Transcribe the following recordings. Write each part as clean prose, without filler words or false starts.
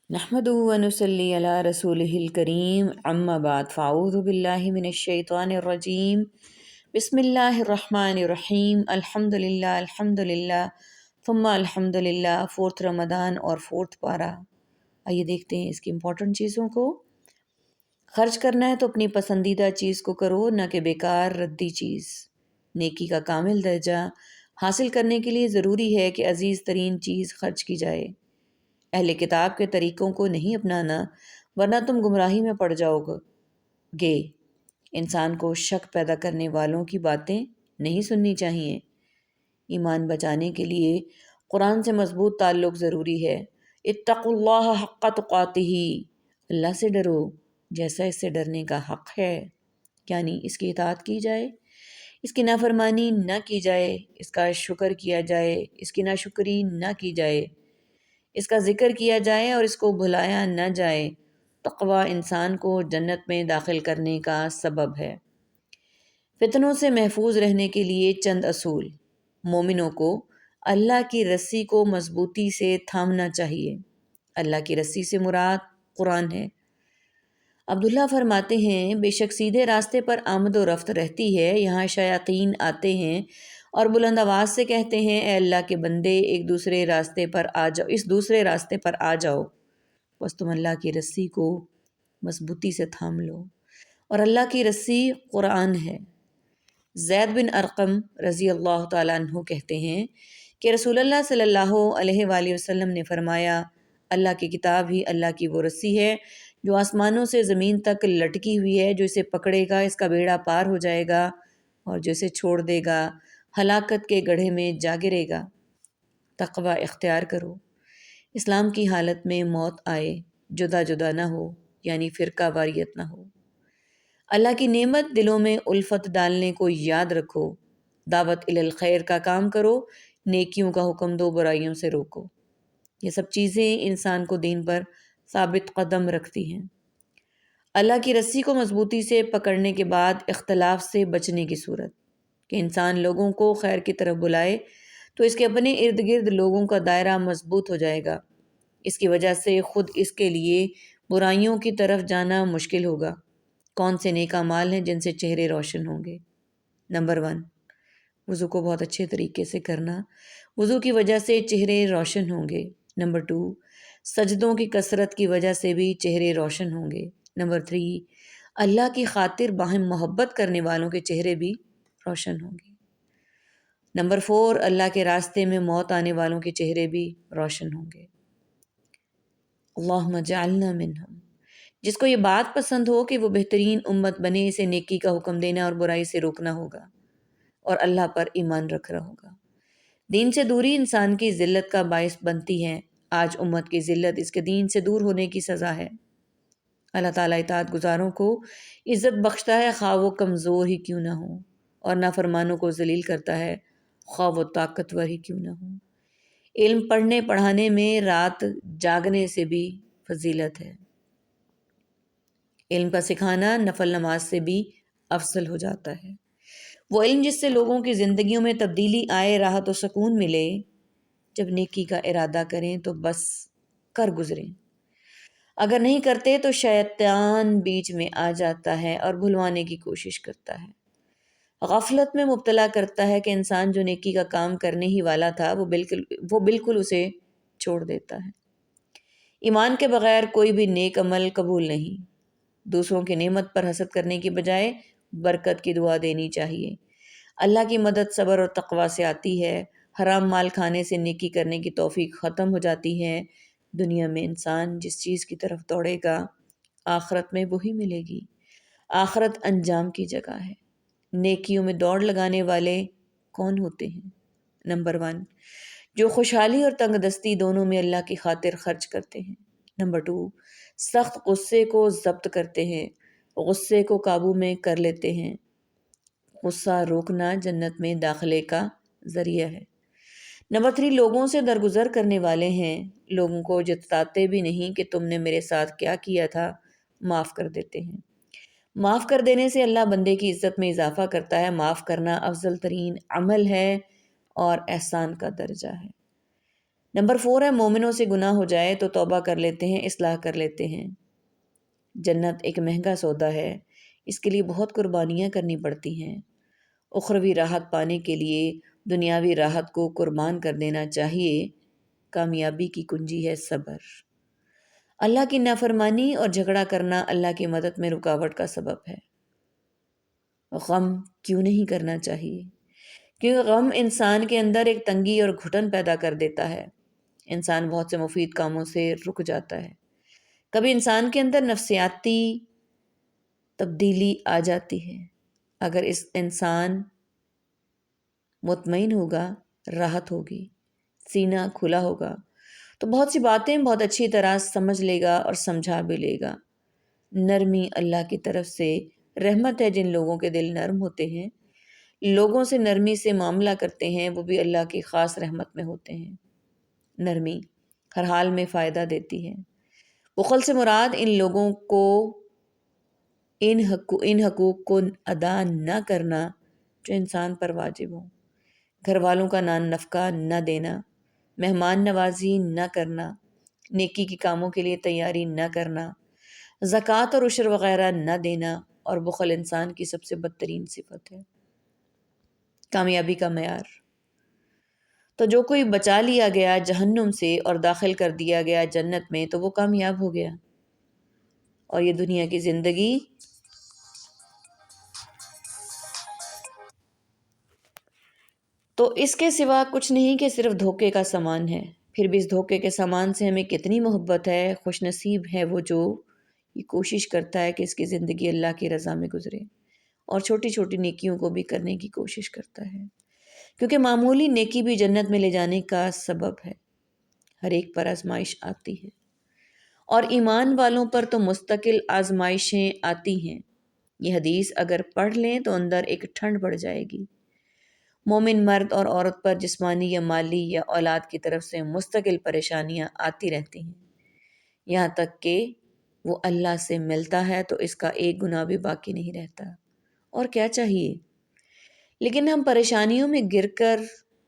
نحمده ونصلي على رسوله الكريم اما بعد فاعوذ بالله من الشیطان الرجیم بسم اللہ الرحمن الرحیم الحمد للہ ثم الحمد للہ فورتھ رمضان اور فورتھ پارہ۔ آئیے دیکھتے ہیں اس کی امپورٹنٹ چیزوں کو۔ خرچ کرنا ہے تو اپنی پسندیدہ چیز کو کرو، نہ کہ بیکار ردی چیز۔ نیکی کا کامل درجہ حاصل کرنے کے لیے ضروری ہے کہ عزیز ترین چیز خرچ کی جائے۔ اہل کتاب کے طریقوں کو نہیں اپنانا، ورنہ تم گمراہی میں پڑ جاؤ گے۔ انسان کو شک پیدا کرنے والوں کی باتیں نہیں سننی چاہیے۔ ایمان بچانے کے لیے قرآن سے مضبوط تعلق ضروری ہے۔ اتقوا اللہ حق تقاتہ، اللہ سے ڈرو جیسا اس سے ڈرنے کا حق ہے، یعنی اس کی اطاعت کی جائے، اس کی نافرمانی نہ کی جائے، اس کا شکر کیا جائے، اس کی ناشکری نہ کی جائے، اس کا ذکر کیا جائے اور اس کو بھلایا نہ جائے۔ تقوی انسان کو جنت میں داخل کرنے کا سبب ہے۔ فتنوں سے محفوظ رہنے کے لیے چند اصول۔ مومنوں کو اللہ کی رسی کو مضبوطی سے تھامنا چاہیے۔ اللہ کی رسی سے مراد قرآن ہے۔ عبداللہ فرماتے ہیں، بے شک سیدھے راستے پر آمد و رفت رہتی ہے، یہاں شیاطین آتے ہیں اور بلند آواز سے کہتے ہیں، اے اللہ کے بندے، ایک دوسرے راستے پر آ جاؤ، اس دوسرے راستے پر آ جاؤ۔ بس تم اللہ کی رسی کو مضبوطی سے تھام لو، اور اللہ کی رسی قرآن ہے۔ زید بن ارقم رضی اللہ تعالیٰ عنہ کہتے ہیں کہ رسول اللہ صلی اللہ علیہ وآلہ وسلم نے فرمایا، اللہ کی کتاب ہی اللہ کی وہ رسی ہے جو آسمانوں سے زمین تک لٹکی ہوئی ہے، جو اسے پکڑے گا اس کا بیڑا پار ہو جائے گا، اور جو اسے چھوڑ دے گا ہلاکت کے گڑھے میں جا گرے گا۔ تقوی اختیار کرو۔ اسلام کی حالت میں موت آئے، جدا جدا نہ ہو، یعنی فرقہ واریت نہ ہو۔ اللہ کی نعمت دلوں میں الفت ڈالنے کو یاد رکھو۔ دعوت الی الخیر کا کام کرو، نیکیوں کا حکم دو، برائیوں سے روکو۔ یہ سب چیزیں انسان کو دین پر ثابت قدم رکھتی ہیں۔ اللہ کی رسی کو مضبوطی سے پکڑنے کے بعد اختلاف سے بچنے کی صورت کہ انسان لوگوں کو خیر کی طرف بلائے تو اس کے اپنے ارد گرد لوگوں کا دائرہ مضبوط ہو جائے گا۔ اس کی وجہ سے خود اس کے لیے برائیوں کی طرف جانا مشکل ہوگا۔ کون سے نیک اعمال ہیں جن سے چہرے روشن ہوں گے؟ نمبر 1، وضو کو بہت اچھے طریقے سے کرنا، وضو کی وجہ سے چہرے روشن ہوں گے۔ نمبر 2، سجدوں کی کثرت کی وجہ سے بھی چہرے روشن ہوں گے۔ نمبر 3، اللہ کی خاطر باہم محبت کرنے والوں کے چہرے بھی روشن ہوں گے۔ نمبر 4، اللہ کے راستے میں موت آنے والوں کے چہرے بھی روشن ہوں گے۔ اللہم اجعلنا منہم۔ جس کو یہ بات پسند ہو کہ وہ بہترین امت بنے، اسے نیکی کا حکم دینا اور برائی سے روکنا ہوگا، اور اللہ پر ایمان رکھ رہا ہوگا۔ دین سے دوری انسان کی ذلت کا باعث بنتی ہے۔ آج امت کی ذلت اس کے دین سے دور ہونے کی سزا ہے۔ اللہ تعالیٰ اطاعت گزاروں کو عزت بخشتا ہے، خواہ وہ کمزور ہی کیوں نہ ہوں، اور نافرمانوں کو ذلیل کرتا ہے، خواہ وہ طاقتور ہی کیوں نہ ہوں۔ علم پڑھنے پڑھانے میں رات جاگنے سے بھی فضیلت ہے۔ علم کا سکھانا نفل نماز سے بھی افضل ہو جاتا ہے۔ وہ علم جس سے لوگوں کی زندگیوں میں تبدیلی آئے، راحت و سکون ملے۔ جب نیکی کا ارادہ کریں تو بس کر گزریں، اگر نہیں کرتے تو شیطان بیچ میں آ جاتا ہے اور بھلوانے کی کوشش کرتا ہے۔ غفلت میں مبتلا کرتا ہے کہ انسان جو نیکی کا کام کرنے ہی والا تھا وہ بالکل اسے چھوڑ دیتا ہے۔ ایمان کے بغیر کوئی بھی نیک عمل قبول نہیں۔ دوسروں کی نعمت پر حسد کرنے کی بجائے برکت کی دعا دینی چاہیے۔ اللہ کی مدد صبر اور تقوی سے آتی ہے۔ حرام مال کھانے سے نیکی کرنے کی توفیق ختم ہو جاتی ہے۔ دنیا میں انسان جس چیز کی طرف دوڑے گا، آخرت میں وہی ملے گی۔ آخرت انجام کی جگہ ہے۔ نیکیوں میں دوڑ لگانے والے کون ہوتے ہیں؟ نمبر 1، جو خوشحالی اور تنگ دستی دونوں میں اللہ کی خاطر خرچ کرتے ہیں۔ نمبر 2، سخت غصے کو ضبط کرتے ہیں، غصے کو قابو میں کر لیتے ہیں۔ غصہ روکنا جنت میں داخلے کا ذریعہ ہے۔ نمبر 3، لوگوں سے درگزر کرنے والے ہیں، لوگوں کو جتاتے بھی نہیں کہ تم نے میرے ساتھ کیا کیا تھا، معاف کر دیتے ہیں۔ معاف کر دینے سے اللہ بندے کی عزت میں اضافہ کرتا ہے۔ معاف کرنا افضل ترین عمل ہے اور احسان کا درجہ ہے۔ نمبر 4 ہے مومنوں سے گناہ ہو جائے تو توبہ کر لیتے ہیں، اصلاح کر لیتے ہیں۔ جنت ایک مہنگا سودا ہے، اس کے لیے بہت قربانیاں کرنی پڑتی ہیں۔ اخروی راحت پانے کے لیے دنیاوی راحت کو قربان کر دینا چاہیے۔ کامیابی کی کنجی ہے صبر۔ اللہ کی نافرمانی اور جھگڑا کرنا اللہ کی مدد میں رکاوٹ کا سبب ہے۔ غم کیوں نہیں کرنا چاہیے؟ کیونکہ غم انسان کے اندر ایک تنگی اور گھٹن پیدا کر دیتا ہے۔ انسان بہت سے مفید کاموں سے رک جاتا ہے۔ کبھی انسان کے اندر نفسیاتی تبدیلی آ جاتی ہے۔ اگر اس انسان مطمئن ہوگا، راحت ہوگی، سینہ کھلا ہوگا تو بہت سی باتیں بہت اچھی طرح سمجھ لے گا اور سمجھا بھی لے گا۔ نرمی اللہ کی طرف سے رحمت ہے۔ جن لوگوں کے دل نرم ہوتے ہیں، لوگوں سے نرمی سے معاملہ کرتے ہیں، وہ بھی اللہ کی خاص رحمت میں ہوتے ہیں۔ نرمی ہر حال میں فائدہ دیتی ہے۔ بخل سے مراد ان لوگوں کو ان حقوق کو ادا نہ کرنا جو انسان پر واجب ہو۔ گھر والوں کا نفقہ نہ دینا، مہمان نوازی نہ کرنا، نیکی کے کاموں کے لیے تیاری نہ کرنا، زکوٰۃ اور عشر وغیرہ نہ دینا، اور بخل انسان کی سب سے بدترین صفت ہے۔ کامیابی کا معیار تو جو کوئی بچا لیا گیا جہنم سے اور داخل کر دیا گیا جنت میں تو وہ کامیاب ہو گیا۔ اور یہ دنیا کی زندگی تو اس کے سوا کچھ نہیں کہ صرف دھوکے کا سامان ہے۔ پھر بھی اس دھوکے کے سامان سے ہمیں کتنی محبت ہے۔ خوش نصیب ہے وہ جو یہ کوشش کرتا ہے کہ اس کی زندگی اللہ کی رضا میں گزرے اور چھوٹی چھوٹی نیکیوں کو بھی کرنے کی کوشش کرتا ہے، کیونکہ معمولی نیکی بھی جنت میں لے جانے کا سبب ہے۔ ہر ایک پر آزمائش آتی ہے، اور ایمان والوں پر تو مستقل آزمائشیں آتی ہیں۔ یہ حدیث اگر پڑھ لیں تو اندر ایک ٹھنڈ پڑ جائے گی۔ مومن مرد اور عورت پر جسمانی یا مالی یا اولاد کی طرف سے مستقل پریشانیاں آتی رہتی ہیں، یہاں تک کہ وہ اللہ سے ملتا ہے تو اس کا ایک گناہ بھی باقی نہیں رہتا۔ اور کیا چاہیے؟ لیکن ہم پریشانیوں میں گر کر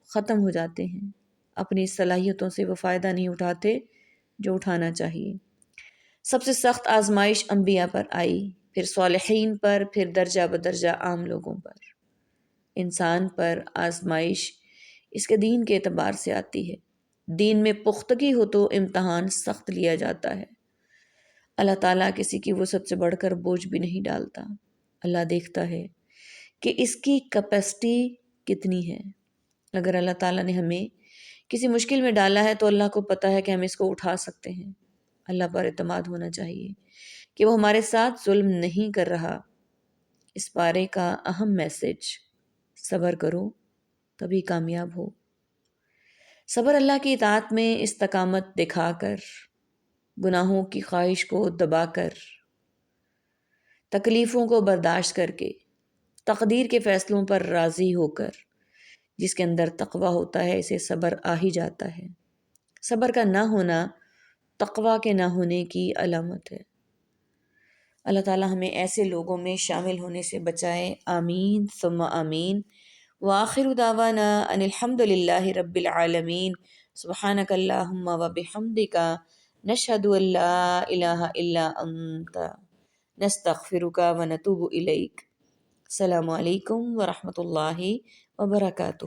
ختم ہو جاتے ہیں، اپنی صلاحیتوں سے وہ فائدہ نہیں اٹھاتے جو اٹھانا چاہیے۔ سب سے سخت آزمائش انبیاء پر آئی، پھر صالحین پر، پھر درجہ بدرجہ عام لوگوں پر۔ انسان پر آزمائش اس کے دین کے اعتبار سے آتی ہے۔ دین میں پختگی ہو تو امتحان سخت لیا جاتا ہے۔ اللہ تعالیٰ کسی کی وسعت سے بڑھ کر بوجھ بھی نہیں ڈالتا۔ اللہ دیکھتا ہے کہ اس کی کیپیسٹی کتنی ہے۔ اگر اللہ تعالیٰ نے ہمیں کسی مشکل میں ڈالا ہے تو اللہ کو پتہ ہے کہ ہم اس کو اٹھا سکتے ہیں۔ اللہ پر اعتماد ہونا چاہیے کہ وہ ہمارے ساتھ ظلم نہیں کر رہا۔ اس پارے کا اہم میسج: صبر کرو تبھی کامیاب ہو۔ صبر اللہ کی اطاعت میں استقامت دکھا کر، گناہوں کی خواہش کو دبا کر، تکلیفوں کو برداشت کر کے، تقدیر کے فیصلوں پر راضی ہو کر، جس کے اندر تقوی ہوتا ہے اسے صبر آ ہی جاتا ہے۔ صبر کا نہ ہونا تقوی کے نہ ہونے کی علامت ہے۔ اللہ تعالیٰ ہمیں ایسے لوگوں میں شامل ہونے سے بچائے، آمین ثم آمین۔ وآخر دعوانا ان الحمد للہ رب العالمین۔ سبحانک اللہم وبحمدک، نشہد ان لا الہ الا انت، نستغفرک ونتوب الیک۔ السلام علیکم ورحمۃ اللہ وبرکاتہ۔